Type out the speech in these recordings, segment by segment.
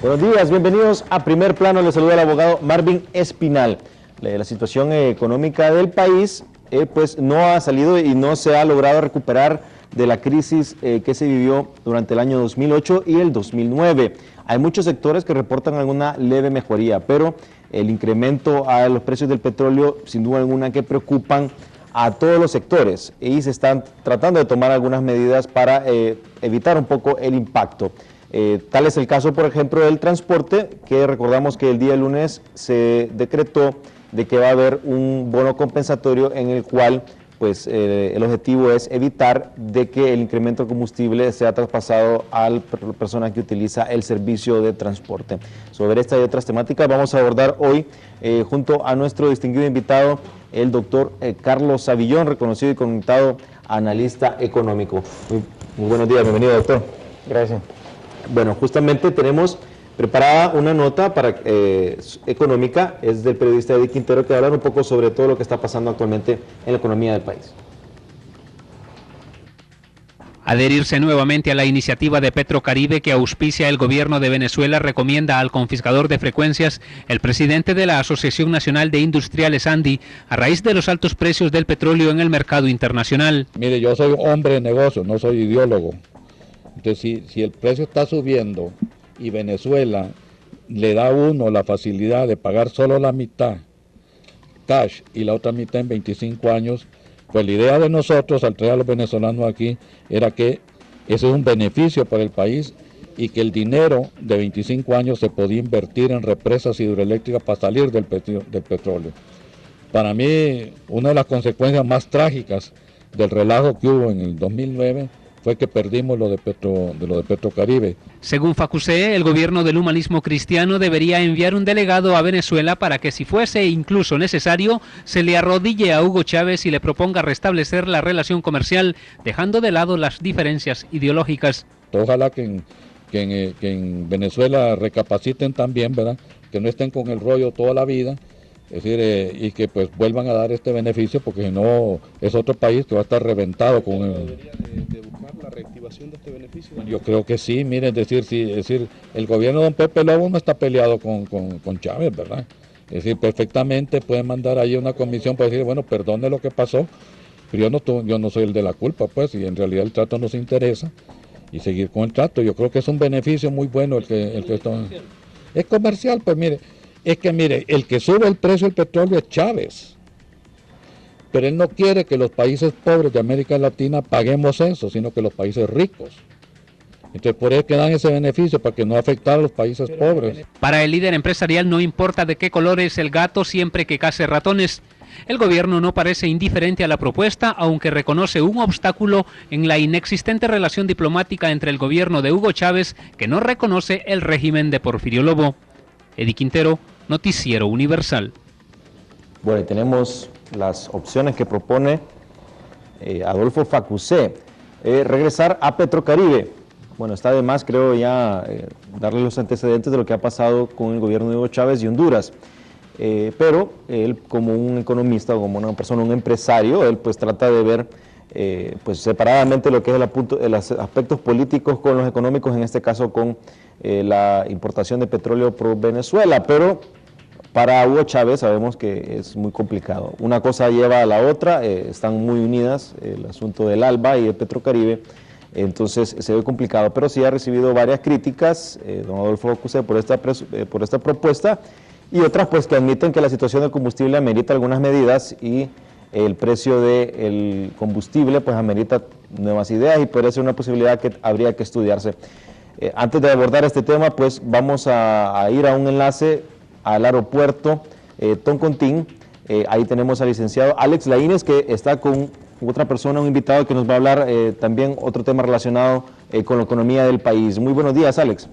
Buenos días, bienvenidos a Primer Plano. Les saluda el abogado Marvin Espinal. La situación económica del país pues no ha salido y no se ha logrado recuperar de la crisis que se vivió durante el año 2008 y el 2009. Hay muchos sectores que reportan alguna leve mejoría, pero el incremento a los precios del petróleo, sin duda alguna, que preocupan a todos los sectores y se están tratando de tomar algunas medidas para evitar un poco el impacto. Tal es el caso, por ejemplo, del transporte, que recordamos que el día lunes se decretó de que va a haber un bono compensatorio en el cual pues, el objetivo es evitar de que el incremento de combustible sea traspasado a la persona que utiliza el servicio de transporte. Sobre esta y otras temáticas vamos a abordar hoy junto a nuestro distinguido invitado, el doctor Carlos Savillón, reconocido y conectado analista económico. Muy buenos días, bienvenido, doctor. Gracias. Bueno, justamente tenemos preparada una nota para, económica, es del periodista Eddie Quintero, que va a hablar un poco sobre todo lo que está pasando actualmente en la economía del país. Adherirse nuevamente a la iniciativa de Petrocaribe que auspicia el gobierno de Venezuela recomienda al confiscador de frecuencias el presidente de la Asociación Nacional de Industriales ANDI a raíz de los altos precios del petróleo en el mercado internacional. Mire, yo soy hombre de negocio, no soy ideólogo. Entonces, si el precio está subiendo y Venezuela le da a uno la facilidad de pagar solo la mitad cash y la otra mitad en 25 años, pues la idea de nosotros al traer a los venezolanos aquí era que ese es un beneficio para el país y que el dinero de 25 años se podía invertir en represas hidroeléctricas para salir del petróleo. Para mí, una de las consecuencias más trágicas del relajo que hubo en el 2009 fue que perdimos lo de Petrocaribe. Según Facusé, el gobierno del humanismo cristiano debería enviar un delegado a Venezuela para que, si fuese incluso necesario, se le arrodille a Hugo Chávez y le proponga restablecer la relación comercial, dejando de lado las diferencias ideológicas. Ojalá que en Venezuela recapaciten también, ¿verdad? Que no estén con el rollo toda la vida. Es decir, y que pues vuelvan a dar este beneficio, porque si no es otro país que va a estar reventado con el... ¿Debería de buscar la reactivación de este beneficio? Yo creo que sí, miren, es decir, el gobierno de don Pepe Lobo no está peleado con Chávez, ¿verdad? Es decir, perfectamente pueden mandar ahí una comisión para decir, bueno, perdone lo que pasó, pero yo no soy el de la culpa, pues, y en realidad el trato nos interesa, y seguir con el trato. Yo creo que es un beneficio muy bueno el que está... Es comercial, pues mire. Es que mire, el que sube el precio del petróleo es Chávez, pero él no quiere que los países pobres de América Latina paguemos eso, sino que los países ricos. Entonces por eso que dan ese beneficio, para que no afecte a los países pobres. Para el líder empresarial no importa de qué color es el gato siempre que case ratones. El gobierno no parece indiferente a la propuesta, aunque reconoce un obstáculo en la inexistente relación diplomática entre el gobierno de Hugo Chávez, que no reconoce el régimen de Porfirio Lobo. Eddie Quintero, Noticiero Universal. Bueno, y tenemos las opciones que propone Adolfo Facusé. Regresar a Petrocaribe. Bueno, está de más, creo, ya darle los antecedentes de lo que ha pasado con el gobierno de Hugo Chávez y Honduras. Pero él, como un economista, como una persona, un empresario, él pues trata de ver pues separadamente lo que es los aspectos políticos con los económicos, en este caso con la importación de petróleo por Venezuela, pero para Hugo Chávez sabemos que es muy complicado. Una cosa lleva a la otra, están muy unidas, el asunto del ALBA y el Petrocaribe, entonces se ve complicado, pero sí ha recibido varias críticas, don Adolfo Facusé, por esta propuesta, y otras pues que admiten que la situación del combustible amerita algunas medidas y el precio del combustible pues amerita nuevas ideas y puede ser una posibilidad que habría que estudiarse. Antes de abordar este tema, pues vamos a ir a un enlace al aeropuerto Toncontín. Ahí tenemos al licenciado Alex Laínez, que está con otra persona, un invitado que nos va a hablar también otro tema relacionado con la economía del país. Muy buenos días, Alex.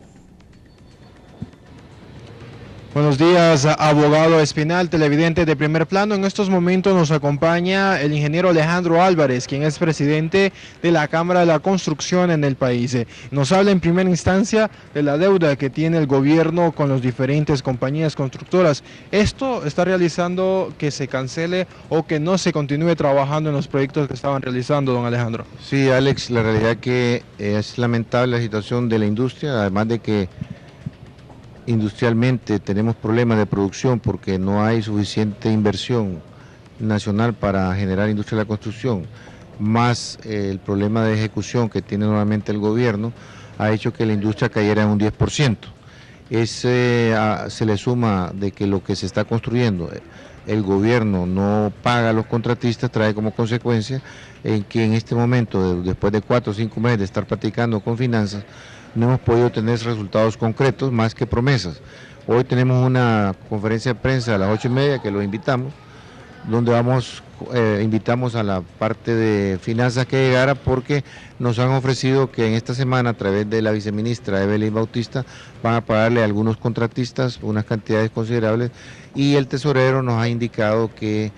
Buenos días, abogado Espinal, televidente de Primer Plano. En estos momentos nos acompaña el ingeniero Alejandro Álvarez, quien es presidente de la Cámara de la Construcción en el país. Nos habla en primera instancia de la deuda que tiene el gobierno con las diferentes compañías constructoras. ¿Esto está realizando que se cancele o que no se continúe trabajando en los proyectos que estaban realizando, don Alejandro? Sí, Alex, la realidad que es lamentable la situación de la industria, además de que industrialmente tenemos problemas de producción porque no hay suficiente inversión nacional para generar industria de la construcción, más el problema de ejecución que tiene nuevamente el gobierno, ha hecho que la industria cayera en un 10%. Se le suma de que lo que se está construyendo, el gobierno no paga a los contratistas, trae como consecuencia en que en este momento, después de 4 o 5 meses de estar platicando con finanzas, no hemos podido tener resultados concretos más que promesas. Hoy tenemos una conferencia de prensa a las 8:30 que los invitamos, donde invitamos a la parte de finanzas que llegara porque nos han ofrecido que en esta semana a través de la viceministra Evelyn Bautista van a pagarle a algunos contratistas unas cantidades considerables y el tesorero nos ha indicado que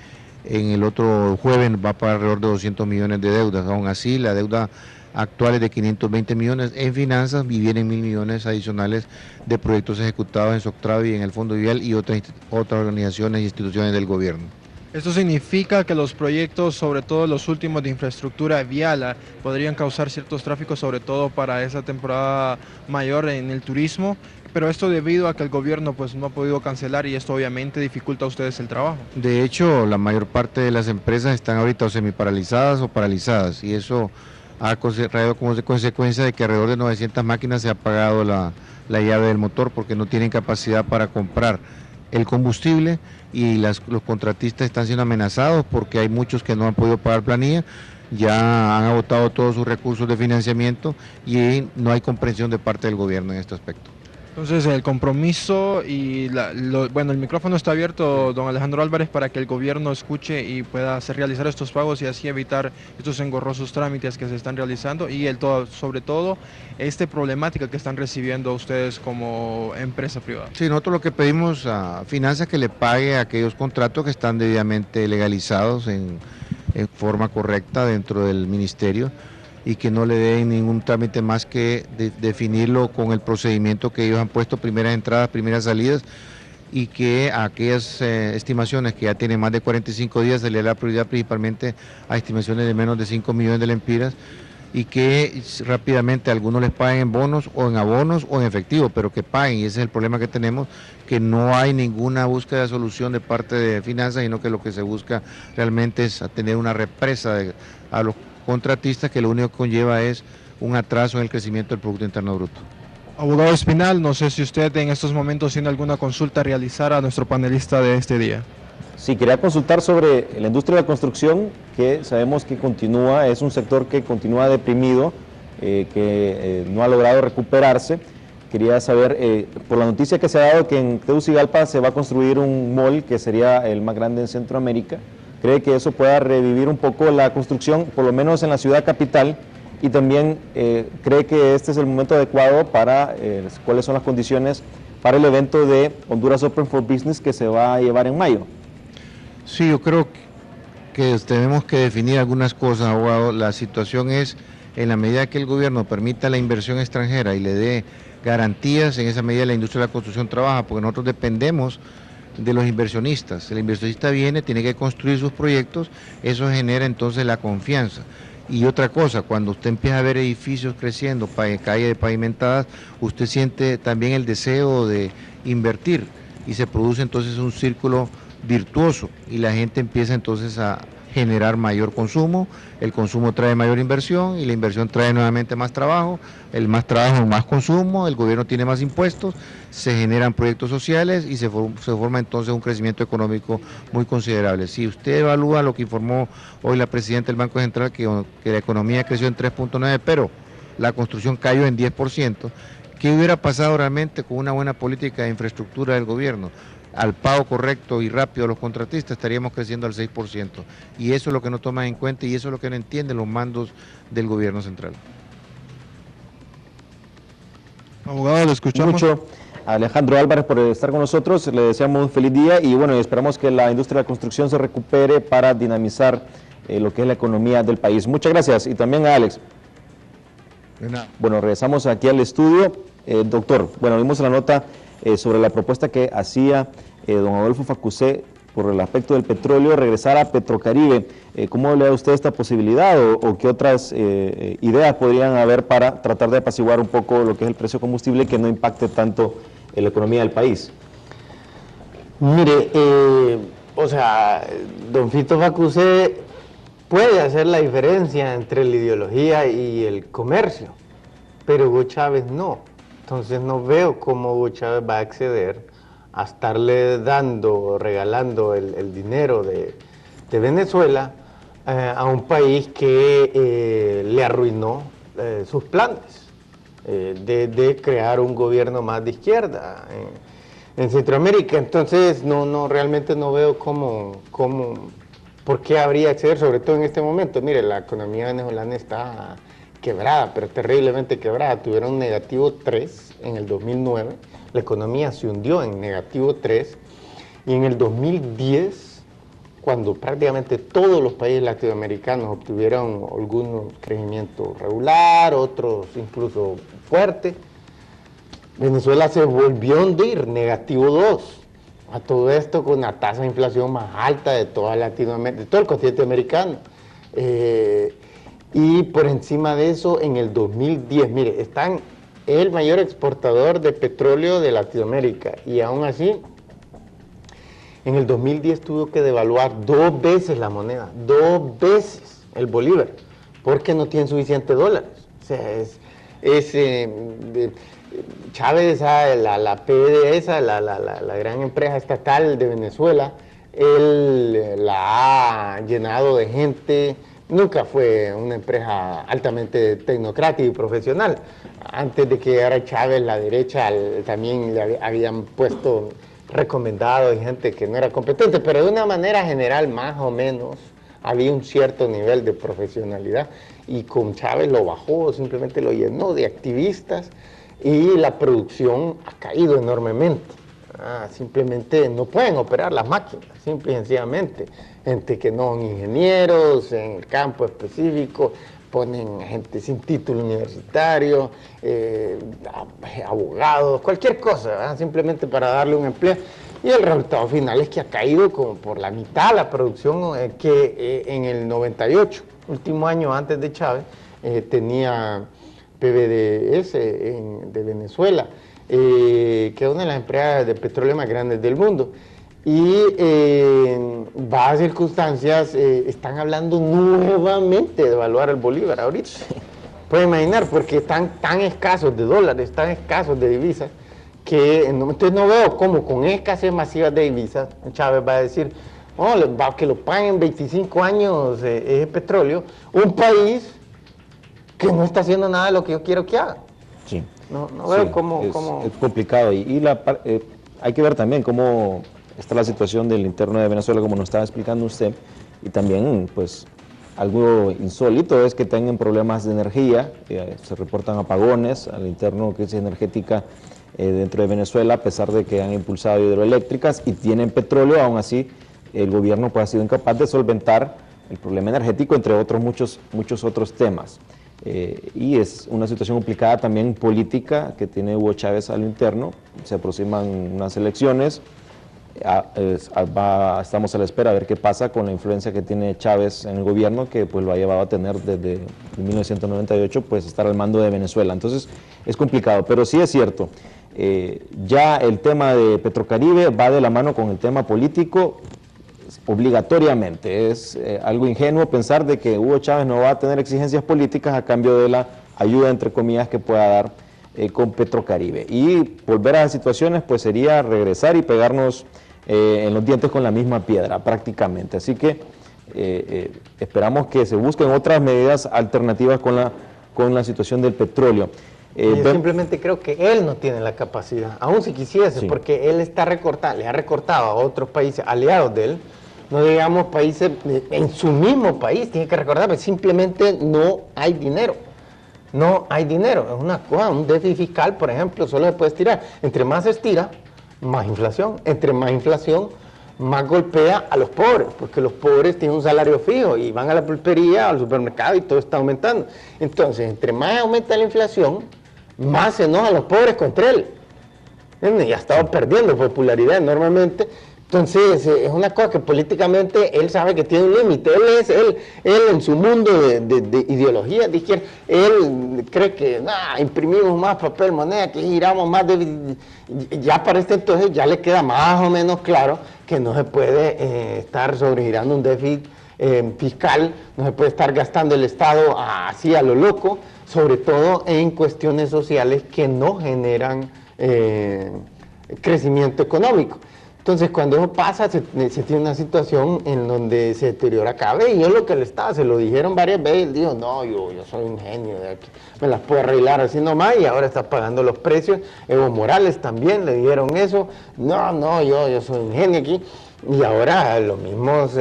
en el otro jueves va a pagar alrededor de 200 millones de deudas. Aún así, la deuda actual es de 520 millones en finanzas y vienen 1.000 millones adicionales de proyectos ejecutados en Soctravi, en el Fondo Vial y otras organizaciones e instituciones del gobierno. Esto significa que los proyectos, sobre todo los últimos de infraestructura vial, podrían causar ciertos tráficos, sobre todo para esa temporada mayor en el turismo, pero esto debido a que el gobierno pues no ha podido cancelar y esto obviamente dificulta a ustedes el trabajo. De hecho, la mayor parte de las empresas están ahorita o semiparalizadas o paralizadas y eso ha traído como consecuencia de que alrededor de 900 máquinas se ha apagado la llave del motor porque no tienen capacidad para comprar el combustible y los contratistas están siendo amenazados porque hay muchos que no han podido pagar planilla, ya han agotado todos sus recursos de financiamiento y no hay comprensión de parte del gobierno en este aspecto. Entonces el compromiso y el micrófono está abierto, don Alejandro Álvarez, para que el gobierno escuche y pueda realizar estos pagos y así evitar estos engorrosos trámites que se están realizando y sobre todo esta problemática que están recibiendo ustedes como empresa privada. Sí, nosotros lo que pedimos a Finanzas que le pague a aquellos contratos que están debidamente legalizados en forma correcta dentro del ministerio y que no le den ningún trámite más que definirlo con el procedimiento que ellos han puesto, primeras entradas, primeras salidas, y que a aquellas estimaciones que ya tienen más de 45 días se le da la prioridad principalmente a estimaciones de menos de 5 millones de lempiras y que rápidamente algunos les paguen en bonos o en abonos o en efectivo, pero que paguen, y ese es el problema que tenemos, que no hay ninguna búsqueda de solución de parte de finanzas, sino que lo que se busca realmente es tener una represa a los contratistas que lo único que conlleva es un atraso en el crecimiento del Producto Interno Bruto. Abogado Espinal, no sé si usted en estos momentos tiene alguna consulta a realizar a nuestro panelista de este día. Sí, quería consultar sobre la industria de la construcción, que sabemos que continúa, es un sector que continúa deprimido, que no ha logrado recuperarse. Quería saber, por la noticia que se ha dado, que en Tegucigalpa se va a construir un mall que sería el más grande en Centroamérica. ¿Cree que eso pueda revivir un poco la construcción, por lo menos en la ciudad capital? Y también cree que este es el momento adecuado para, cuáles son las condiciones para el evento de Honduras Open for Business que se va a llevar en mayo. Sí, yo creo que tenemos que definir algunas cosas, abogado. La situación es, en la medida que el gobierno permita la inversión extranjera y le dé garantías, en esa medida la industria de la construcción trabaja, porque nosotros dependemos de los inversionistas. El inversionista viene, tiene que construir sus proyectos, eso genera entonces la confianza. Y otra cosa, cuando usted empieza a ver edificios creciendo, calles pavimentadas, usted siente también el deseo de invertir y se produce entonces un círculo virtuoso y la gente empieza entonces a generar mayor consumo, el consumo trae mayor inversión y la inversión trae nuevamente más trabajo, el más trabajo, más consumo, el gobierno tiene más impuestos, se generan proyectos sociales y se forma entonces un crecimiento económico muy considerable. Si usted evalúa lo que informó hoy la presidenta del Banco Central, que la economía creció en 3.9, pero la construcción cayó en 10%, ¿qué hubiera pasado realmente con una buena política de infraestructura del gobierno? Al pago correcto y rápido a los contratistas estaríamos creciendo al 6%. Y eso es lo que no toman en cuenta y eso es lo que no entienden los mandos del gobierno central. Abogado, lo escuchamos. Mucho. Alejandro Álvarez por estar con nosotros, le deseamos un feliz día y bueno, esperamos que la industria de la construcción se recupere para dinamizar lo que es la economía del país. Muchas gracias y también a Alex. Bueno, regresamos aquí al estudio. Doctor, bueno, vimos la nota sobre la propuesta que hacía don Adolfo Facusé por el aspecto del petróleo, regresar a Petrocaribe. ¿Cómo le da usted esta posibilidad o qué otras ideas podrían haber para tratar de apaciguar un poco lo que es el precio de combustible y que no impacte tanto la economía del país? Mire, o sea, don Fito Facusé puede hacer la diferencia entre la ideología y el comercio, pero Hugo Chávez no. Entonces no veo cómo Hugo Chávez va a acceder a estarle dando, regalando el dinero de Venezuela a un país que le arruinó sus planes de crear un gobierno más de izquierda en Centroamérica. Entonces realmente no veo por qué habría acceder, sobre todo en este momento. Mire, la economía venezolana está quebrada, pero terriblemente quebrada. Tuvieron negativo 3 en el 2009, la economía se hundió en negativo 3, y en el 2010, cuando prácticamente todos los países latinoamericanos obtuvieron algunos crecimiento regular, otros incluso fuerte, Venezuela se volvió a hundir, negativo 2. A todo esto con la tasa de inflación más alta de toda Latinoamérica, de todo el continente americano. Y por encima de eso, en el 2010, mire, están el mayor exportador de petróleo de Latinoamérica, y aún así, en el 2010 tuvo que devaluar 2 veces la moneda, 2 veces el bolívar, porque no tiene suficientes dólares. O sea, Chávez, la PDVSA, la gran empresa estatal de Venezuela, él la ha llenado de gente. Nunca fue una empresa altamente tecnocrática y profesional. Antes de que llegara Chávez, la derecha también le habían puesto recomendados y gente que no era competente, pero de una manera general, más o menos, había un cierto nivel de profesionalidad, y con Chávez lo bajó, simplemente lo llenó de activistas, y la producción ha caído enormemente. Simplemente no pueden operar las máquinas, simple y sencillamente. Gente que no son ingenieros en el campo específico, ponen gente sin título universitario, abogados, cualquier cosa, ¿verdad? Simplemente para darle un empleo. Y el resultado final es que ha caído como por la mitad la producción que en el 98, último año antes de Chávez, tenía PDVSA de Venezuela, que es una de las empresas de petróleo más grandes del mundo. Y en bajas circunstancias están hablando nuevamente de devaluar el bolívar ahorita. Pueden imaginar, porque están tan escasos de dólares, tan escasos de divisas, que entonces no veo cómo con escasez masiva de divisas Chávez va a decir, que lo paguen 25 años el petróleo, un país que no está haciendo nada de lo que yo quiero que haga. Sí. No veo cómo... Es complicado, y hay que ver también cómo está la situación del interno de Venezuela, como nos estaba explicando usted, y también, pues, algo insólito es que tengan problemas de energía, se reportan apagones al interno, crisis energética dentro de Venezuela, a pesar de que han impulsado hidroeléctricas y tienen petróleo. Aún así el gobierno pues ha sido incapaz de solventar el problema energético, entre otros muchos otros temas. Y es una situación complicada también política que tiene Hugo Chávez a lo interno. Se aproximan unas elecciones, estamos a la espera a ver qué pasa con la influencia que tiene Chávez en el gobierno, que pues lo ha llevado a tener desde 1998, pues estar al mando de Venezuela. Entonces es complicado, pero sí es cierto, ya el tema de Petrocaribe va de la mano con el tema político obligatoriamente. Es algo ingenuo pensar de que Hugo Chávez no va a tener exigencias políticas a cambio de la ayuda, entre comillas, que pueda dar con Petrocaribe. Y volver a las situaciones pues sería regresar y pegarnos en los dientes con la misma piedra prácticamente. Así que esperamos que se busquen otras medidas alternativas con la situación del petróleo. Yo simplemente creo que él no tiene la capacidad, aún si quisiese, sí, porque él le ha recortado a otros países aliados de él, no digamos países en su mismo país, tiene que recordar que simplemente no hay dinero. No hay dinero, es una cosa, un déficit fiscal, por ejemplo, solo se puede estirar. Entre más se estira, más inflación. Entre más inflación, más golpea a los pobres, porque los pobres tienen un salario fijo y van a la pulpería, al supermercado y todo está aumentando. Entonces, entre más aumenta la inflación, más se enojan los pobres contra él. Y ha estado perdiendo popularidad enormemente, Entonces, es una cosa que políticamente él sabe que tiene un límite. Él en su mundo de ideología de izquierda, él cree que imprimimos más papel moneda, que giramos más ya para este entonces ya le queda más o menos claro que no se puede estar sobregirando un déficit fiscal, no se puede estar gastando el Estado así a lo loco, sobre todo en cuestiones sociales que no generan crecimiento económico. Entonces, cuando eso pasa, se tiene una situación en donde se deteriora cada vez. Y yo lo que le estaba, se lo dijeron varias veces, él dijo, no, yo soy un genio de aquí, me las puedo arreglar así nomás, y ahora está pagando los precios. Evo Morales también le dijeron eso, no, yo soy un genio aquí. Y ahora los mismos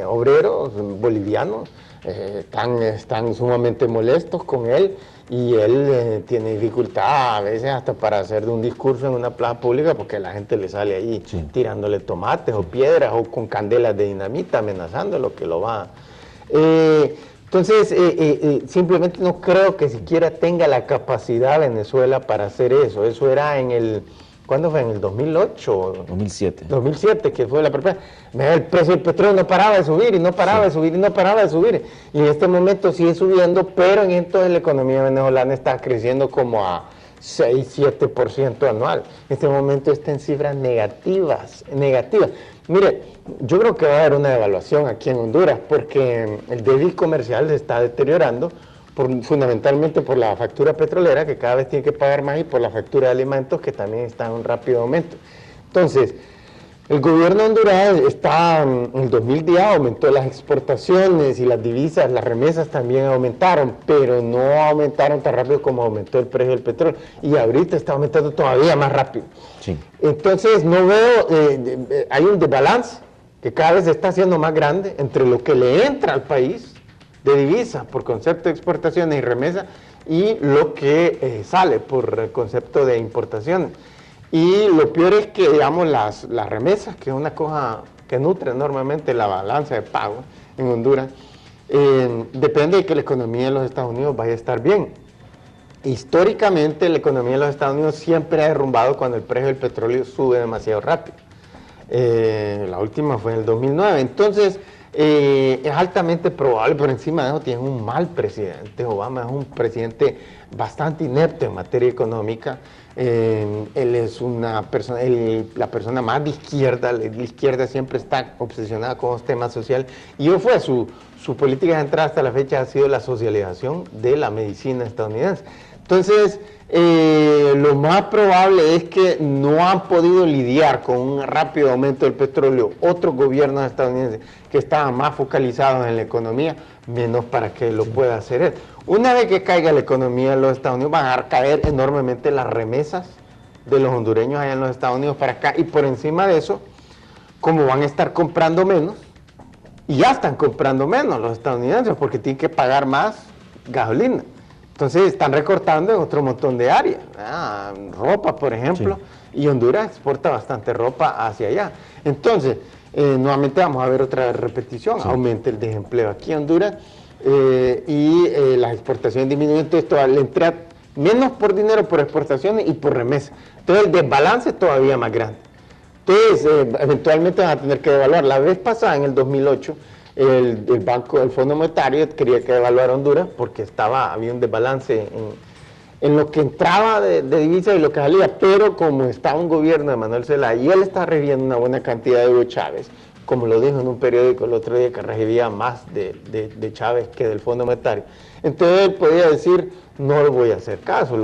obreros bolivianos están sumamente molestos con él, y él tiene dificultad a veces hasta para hacer un discurso en una plaza pública porque la gente le sale ahí tirándole tomates o piedras o con candelas de dinamita amenazándolo que lo va. Entonces, simplemente no creo que siquiera tenga la capacidad Venezuela para hacer eso. Eso era en el... ¿Cuándo fue? ¿En el 2008? 2007. 2007, que fue la primera. El precio del petróleo no paraba de subir y no paraba de subir y no paraba de subir. Y en este momento sigue subiendo, pero entonces la economía venezolana está creciendo como a 6-7% anual. En este momento está en cifras negativas. Mire, yo creo que va a haber una devaluación aquí en Honduras porque el déficit comercial se está deteriorando, fundamentalmente por la factura petrolera, que cada vez tiene que pagar más, y por la factura de alimentos, que también está en un rápido aumento. Entonces, el gobierno de Honduras en el 2010 aumentó las exportaciones y las divisas, las remesas también aumentaron, pero no aumentaron tan rápido como aumentó el precio del petróleo, y ahorita está aumentando todavía más rápido. Sí. Entonces, no veo, hay un desbalance que cada vez se está haciendo más grande entre lo que le entra al país de divisas por concepto de exportaciones y remesas y lo que sale por concepto de importaciones. Y lo peor es que, digamos, las remesas, que es una cosa que nutre enormemente la balanza de pago en Honduras, depende de que la economía de los Estados Unidos vaya a estar bien. Históricamente, la economía de los Estados Unidos siempre ha derrumbado cuando el precio del petróleo sube demasiado rápido. La última fue en el 2009. Entonces, es altamente probable, por encima de eso tiene un mal presidente. Obama es un presidente bastante inepto en materia económica. Él es la persona más de izquierda. La izquierda siempre está obsesionada con los temas sociales, y eso fue su política de entrada hasta la fecha, ha sido la socialización de la medicina estadounidense. Entonces, lo más probable es que no han podido lidiar con un rápido aumento del petróleo otros gobiernos estadounidenses que estaban más focalizados en la economía, menos para que lo pueda hacer él. Una vez que caiga la economía de los Estados Unidos, van a caer enormemente las remesas de los hondureños allá en los Estados Unidos para acá, y por encima de eso, como van a estar comprando menos, y ya están comprando menos los estadounidenses porque tienen que pagar más gasolina. Entonces están recortando en otro montón de áreas, ropa por ejemplo, y Honduras exporta bastante ropa hacia allá. Entonces, nuevamente vamos a ver otra repetición, aumenta el desempleo aquí en Honduras, y las exportaciones disminuyen, entonces le entra menos por dinero por exportaciones y por remesas. Entonces el desbalance es todavía más grande. Entonces, eventualmente van a tener que devaluar. La vez pasada, en el 2008, el Fondo Monetario quería que devaluara Honduras porque había un desbalance en lo que entraba de divisas y lo que salía, pero como estaba un gobierno de Manuel Zelaya y él está recibiendo una buena cantidad de Hugo Chávez, como lo dijo en un periódico el otro día, que recibía más de Chávez que del Fondo Monetario, entonces él podía decir, no le voy a hacer caso,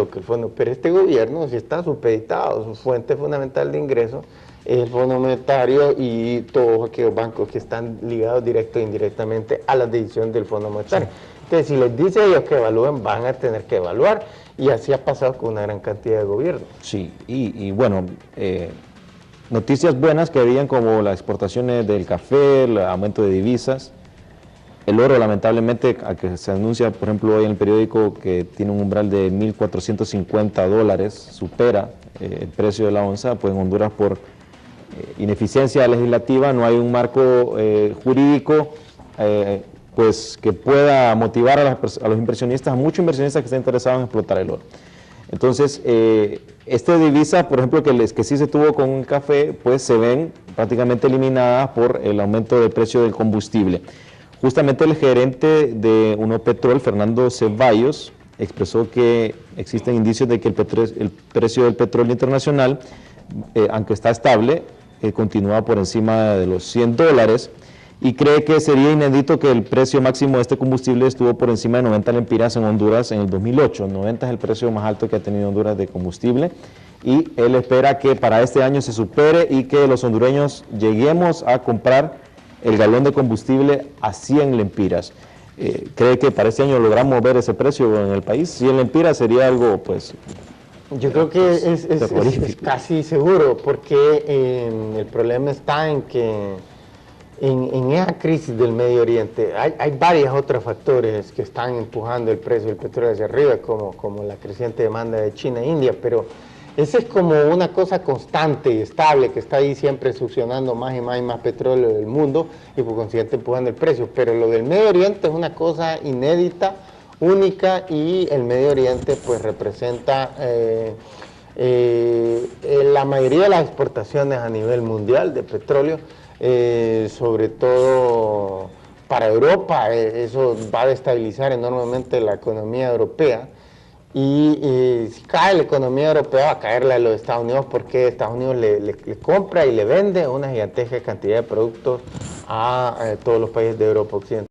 pero este gobierno sí está supeditado, su fuente fundamental de ingresos es el Fondo Monetario y todos aquellos bancos que están ligados directo e indirectamente a la decisión del Fondo Monetario. Entonces, si les dice a ellos que evalúen, van a tener que evaluar, y así ha pasado con una gran cantidad de gobiernos. Sí, y bueno, noticias buenas que habían, como las exportaciones del café, el aumento de divisas. El oro, lamentablemente, a que se anuncia, por ejemplo, hoy en el periódico, que tiene un umbral de $1.450, supera el precio de la onza, pues en Honduras, por ineficiencia legislativa, no hay un marco jurídico pues que pueda motivar a los inversionistas, a muchos inversionistas que estén interesados en explotar el oro. Entonces, esta divisa, por ejemplo, que sí se tuvo con el café, pues se ven prácticamente eliminadas por el aumento del precio del combustible. Justamente el gerente de Unopetrol, Fernando Ceballos, expresó que existen indicios de que el precio del petróleo internacional, aunque está estable, continúa por encima de los $100 y cree que sería inédito que el precio máximo de este combustible estuvo por encima de 90 lempiras en Honduras en el 2008. 90 es el precio más alto que ha tenido Honduras de combustible y él espera que para este año se supere y que los hondureños lleguemos a comprar el galón de combustible a 100 lempiras. ¿Cree que para este año logramos ver ese precio en el país? 100 lempiras sería algo, pues... Yo creo que es casi seguro, porque el problema está en que en esa crisis del Medio Oriente hay varios otros factores que están empujando el precio del petróleo hacia arriba, como la creciente demanda de China e India, pero esa es como una cosa constante y estable que está ahí siempre succionando más y más y más petróleo del mundo y por consiguiente empujando el precio. Pero lo del Medio Oriente es una cosa inédita, única, y el Medio Oriente pues representa la mayoría de las exportaciones a nivel mundial de petróleo, sobre todo para Europa. Eso va a destabilizar enormemente la economía europea. Y si cae la economía europea, va a caer la de los Estados Unidos, porque Estados Unidos le compra y le vende una gigantesca cantidad de productos a todos los países de Europa Occidental.